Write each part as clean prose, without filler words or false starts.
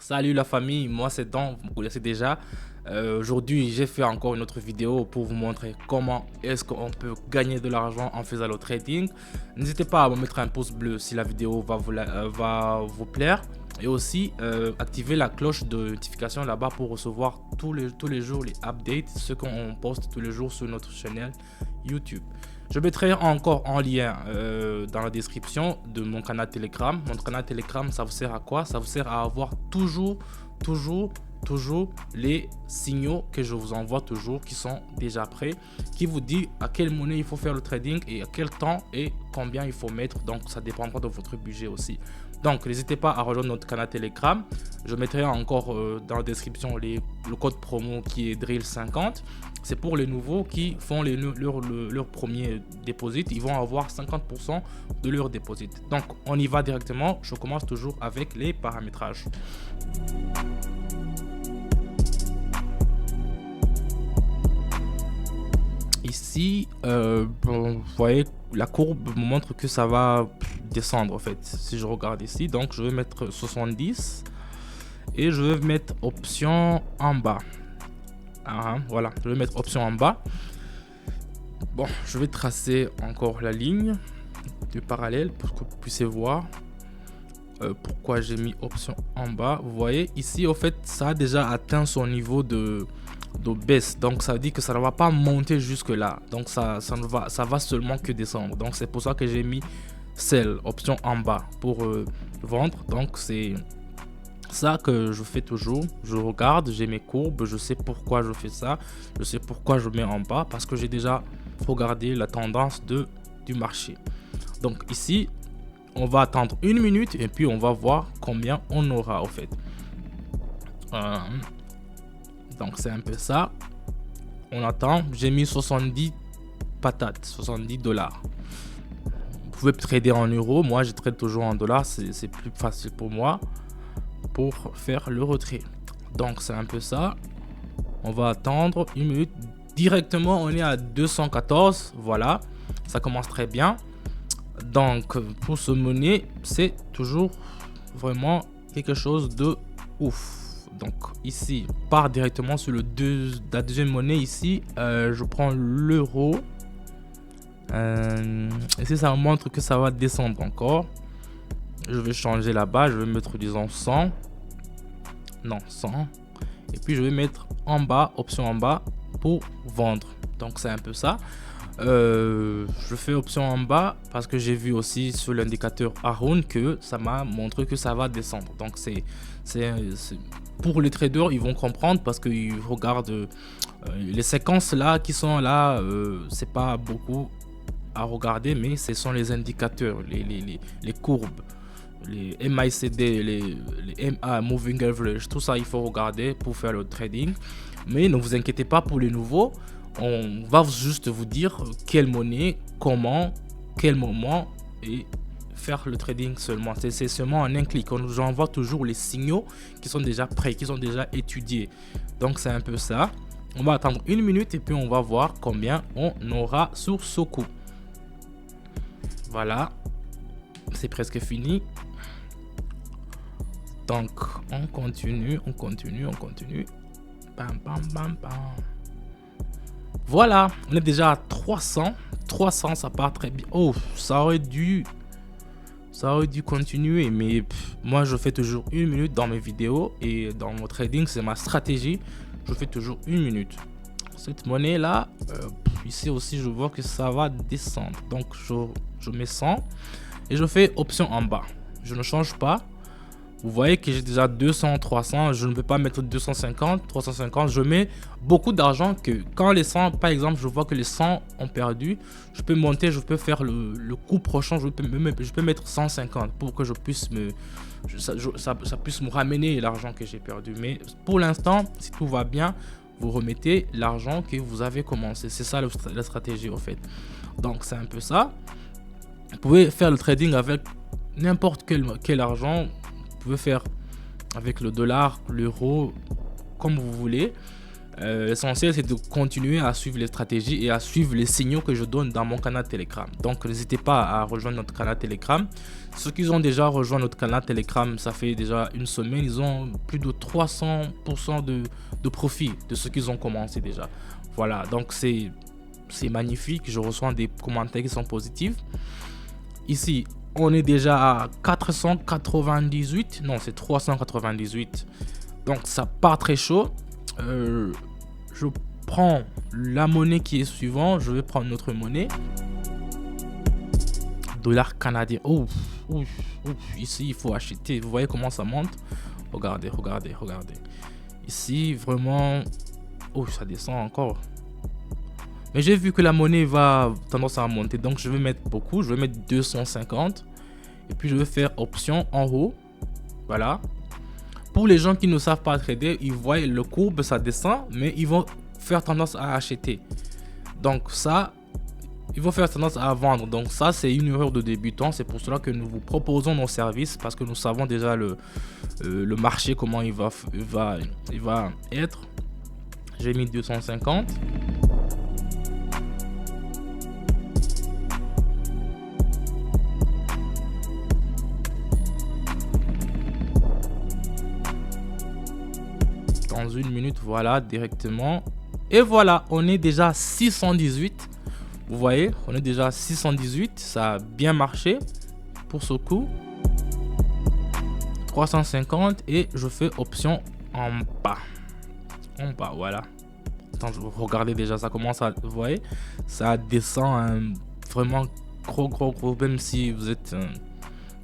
Salut la famille, moi c'est Dan, vous me connaissez déjà. Aujourd'hui j'ai fait encore une autre vidéo pour vous montrer comment est-ce qu'on peut gagner de l'argent en faisant le trading. N'hésitez pas à me mettre un pouce bleu si la vidéo va vous plaire. Et aussi activer la cloche de notification là-bas pour recevoir tous les jours les updates, ce qu'on poste tous les jours sur notre chaîne YouTube. Je mettrai encore en lien dans la description de mon canal Telegram. Mon canal Telegram, ça vous sert à quoi? Ça vous sert à avoir toujours les signaux que je vous envoie toujours, qui sont déjà prêts, qui vous dit à quelle monnaie il faut faire le trading et à quel temps et combien il faut mettre. Donc ça dépendra de votre budget aussi. Donc n'hésitez pas à rejoindre notre canal Telegram. Je mettrai encore dans la description le code promo qui est Drill50. C'est pour les nouveaux qui font leur premier dépôt. Ils vont avoir 50% de leur dépôt. Donc on y va directement. Je commence toujours avec les paramétrages. Ici, vous voyez, la courbe me montre que ça va descendre en fait. Si je regarde ici, donc je vais mettre 70 et je vais mettre option en bas. Voilà, je vais mettre option en bas. Bon, je vais tracer encore la ligne de parallèle pour que vous puissiez voir pourquoi j'ai mis option en bas. Vous voyez ici, au fait, ça a déjà atteint son niveau de baisse, donc ça veut dire que ça ne va pas monter jusque là, donc ça va seulement que descendre. Donc c'est pour ça que j'ai mis celle option en bas pour vendre. Donc c'est ça que je fais toujours. Je regarde, j'ai mes courbes, je sais pourquoi je fais ça, je sais pourquoi je mets en bas, parce que j'ai déjà regardé la tendance du marché. Donc ici on va attendre une minute et puis on va voir combien on aura au fait. Donc c'est un peu ça. On attend. J'ai mis 70 patates, 70 dollars. Vous pouvez trader en euros. Moi, je trade toujours en dollars. C'est plus facile pour moi pour faire le retrait. Donc c'est un peu ça. On va attendre une minute. Directement, on est à 214. Voilà. Ça commence très bien. Donc pour ce monnaie, c'est toujours vraiment quelque chose de ouf. Donc ici, part directement sur la deuxième monnaie ici. Je prends l'euro. Ici, ça me montre que ça va descendre encore. Je vais changer là-bas. Je vais mettre, disons, 100. Non, 100. Et puis, je vais mettre en bas, option en bas, pour vendre. Donc, c'est un peu ça. Je fais option en bas parce que j'ai vu aussi sur l'indicateur Arun que ça m'a montré que ça va descendre. Donc c'est pour les traders, ils vont comprendre parce qu'ils regardent les séquences là qui sont là. C'est pas beaucoup à regarder, mais ce sont les indicateurs, les courbes, les MACD, les MA, Moving Average, tout ça il faut regarder pour faire le trading. Mais ne vous inquiétez pas pour les nouveaux. On va juste vous dire quelle monnaie, comment, quel moment et faire le trading seulement. C'est seulement en un clic. On nous envoie toujours les signaux qui sont déjà prêts, qui sont déjà étudiés. Donc c'est un peu ça. On va attendre une minute et puis on va voir combien on aura sur ce coup. Voilà. C'est presque fini. Donc on continue. Bam, bam, bam, bam. Voilà, on est déjà à 300. 300, ça part très bien. Oh, ça aurait dû continuer, mais moi je fais toujours une minute dans mes vidéos et dans mon trading, c'est ma stratégie. Je fais toujours une minute. Cette monnaie là, ici aussi je vois que ça va descendre. Donc je mets 100 et je fais option en bas. Je ne change pas. Vous voyez que j'ai déjà 200, 300, je ne peux pas mettre 250, 350. Je mets beaucoup d'argent que quand les 100, par exemple, je vois que les 100 ont perdu, je peux monter, je peux faire le coup prochain, je peux mettre 150 pour que je puisse ça puisse me ramener l'argent que j'ai perdu. Mais pour l'instant, si tout va bien, vous remettez l'argent que vous avez commencé. C'est ça la stratégie en fait. Donc c'est un peu ça. Vous pouvez faire le trading avec n'importe quel argent. Vous pouvez faire avec le dollar, l'euro, comme vous voulez. L'essentiel, c'est de continuer à suivre les stratégies et à suivre les signaux que je donne dans mon canal Telegram. Donc, n'hésitez pas à rejoindre notre canal Telegram. Ceux qui ont déjà rejoint notre canal Telegram, ça fait déjà une semaine, ils ont plus de 300% de profit de ce qu'ils ont commencé déjà. Voilà, donc c'est magnifique. Je reçois des commentaires qui sont positifs. Ici, on est déjà à 498. Non, c'est 398. Donc, ça part très chaud. Je prends la monnaie qui est suivante. Je vais prendre notre monnaie. Dollar canadien. Oh, ici, il faut acheter. Vous voyez comment ça monte? Regardez. Ici, vraiment... Oh, ça descend encore. Mais j'ai vu que la monnaie va tendance à monter. Donc, je vais mettre beaucoup. Je vais mettre 250. Et puis, je vais faire option en haut. Voilà. Pour les gens qui ne savent pas trader, ils voient le courbe, ça descend. Mais ils vont faire tendance à acheter. Donc, ça... Ils vont faire tendance à vendre. Donc ça, c'est une erreur de débutant. C'est pour cela que nous vous proposons nos services. Parce que nous savons déjà le marché, comment il va être. J'ai mis 250. Dans une minute, voilà, directement. Et voilà, on est déjà à 618. Vous voyez, on est déjà à 618. Ça a bien marché pour ce coup. 350 et je fais option en bas. En bas, voilà. Attends, regardez déjà, ça commence à... Vous voyez, ça descend vraiment gros. Même si vous êtes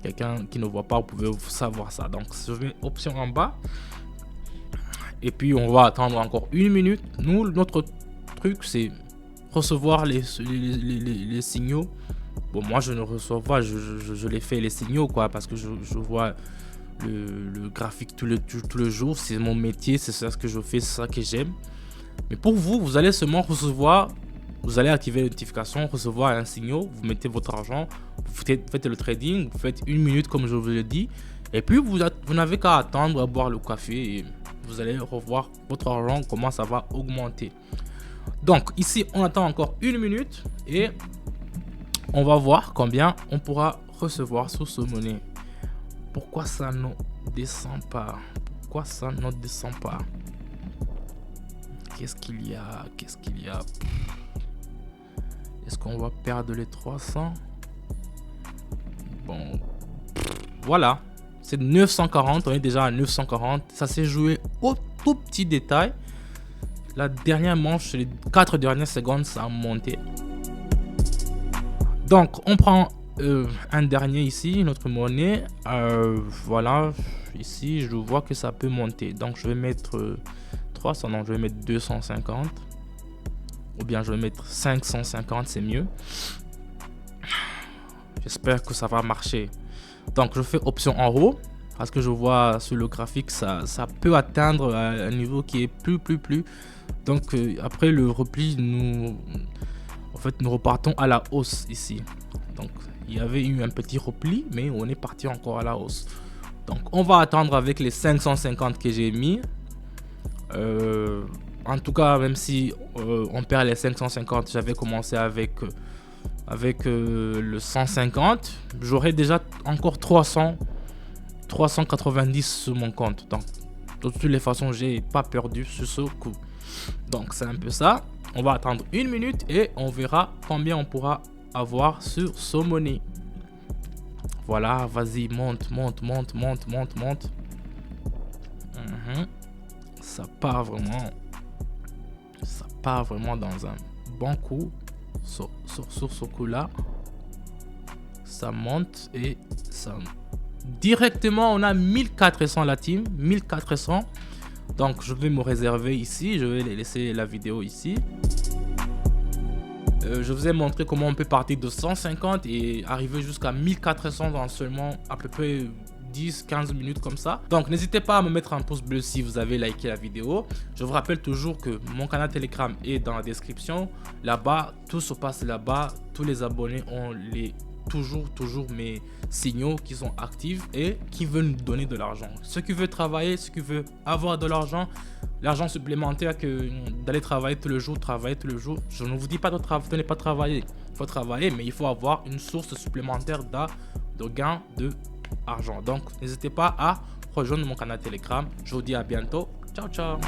quelqu'un qui ne voit pas, vous pouvez savoir ça. Donc, je mets option en bas. Et puis, on va attendre encore une minute. Nous, notre truc, c'est... recevoir les signaux. Bon, moi je ne reçois pas, je les fais les signaux quoi, parce que je vois le graphique tout le jour, c'est mon métier, c'est ça que je fais, c'est ça que j'aime. Mais pour vous, vous allez seulement recevoir, vous allez activer les notifications, recevoir un signal, vous mettez votre argent, vous faites le trading, vous faites une minute comme je vous l'ai dit, et puis vous n'avez qu'à attendre à boire le café et vous allez revoir votre argent, comment ça va augmenter. Donc ici on attend encore une minute et on va voir combien on pourra recevoir sur ce monnaie. Pourquoi ça ne descend pas? Qu'est-ce qu'il y a? Est-ce qu'on va perdre les 300? Bon, voilà, c'est 940, on est déjà à 940. Ça s'est joué au tout petit détail. La dernière manche, les 4 dernières secondes, ça a monté. Donc, on prend un dernier ici, notre monnaie. Voilà, ici, je vois que ça peut monter. Donc, je vais mettre 300, non, je vais mettre 250. Ou bien, je vais mettre 550, c'est mieux. J'espère que ça va marcher. Donc, je fais option en haut. Parce que je vois sur le graphique, ça peut atteindre un niveau qui est plus. Donc après le repli, nous repartons à la hausse ici. Donc il y avait eu un petit repli, mais on est parti encore à la hausse. Donc on va attendre avec les 550 que j'ai mis. En tout cas, même si on perd les 550, j'avais commencé avec le 150. J'aurais déjà encore 390 sur mon compte. Donc de toutes les façons, j'ai pas perdu sur ce coup. Donc c'est un peu ça. On va attendre une minute et on verra combien on pourra avoir sur ce monnaie. Voilà, vas-y, monte. Ça part vraiment dans un bon coup. Sur ce coup-là, ça monte et ça... Directement, on a 1400 la team, 1400. Donc, je vais me réserver ici. Je vais laisser la vidéo ici. Je vous ai montré comment on peut partir de 150 et arriver jusqu'à 1400 dans seulement à peu près 10-15 minutes comme ça. Donc, n'hésitez pas à me mettre un pouce bleu si vous avez liké la vidéo. Je vous rappelle toujours que mon canal Telegram est dans la description. Là-bas, tout se passe là-bas. Tous les abonnés ont les toujours mes signaux qui sont actifs et qui veulent nous donner de l'argent. Ceux qui veulent travailler, ceux qui veulent avoir de l'argent supplémentaire que d'aller travailler tous les jours. Je ne vous dis pas de ne pas travailler. Il faut travailler, mais il faut avoir une source supplémentaire de gain d'argent. Donc, n'hésitez pas à rejoindre mon canal Telegram. Je vous dis à bientôt. Ciao, ciao.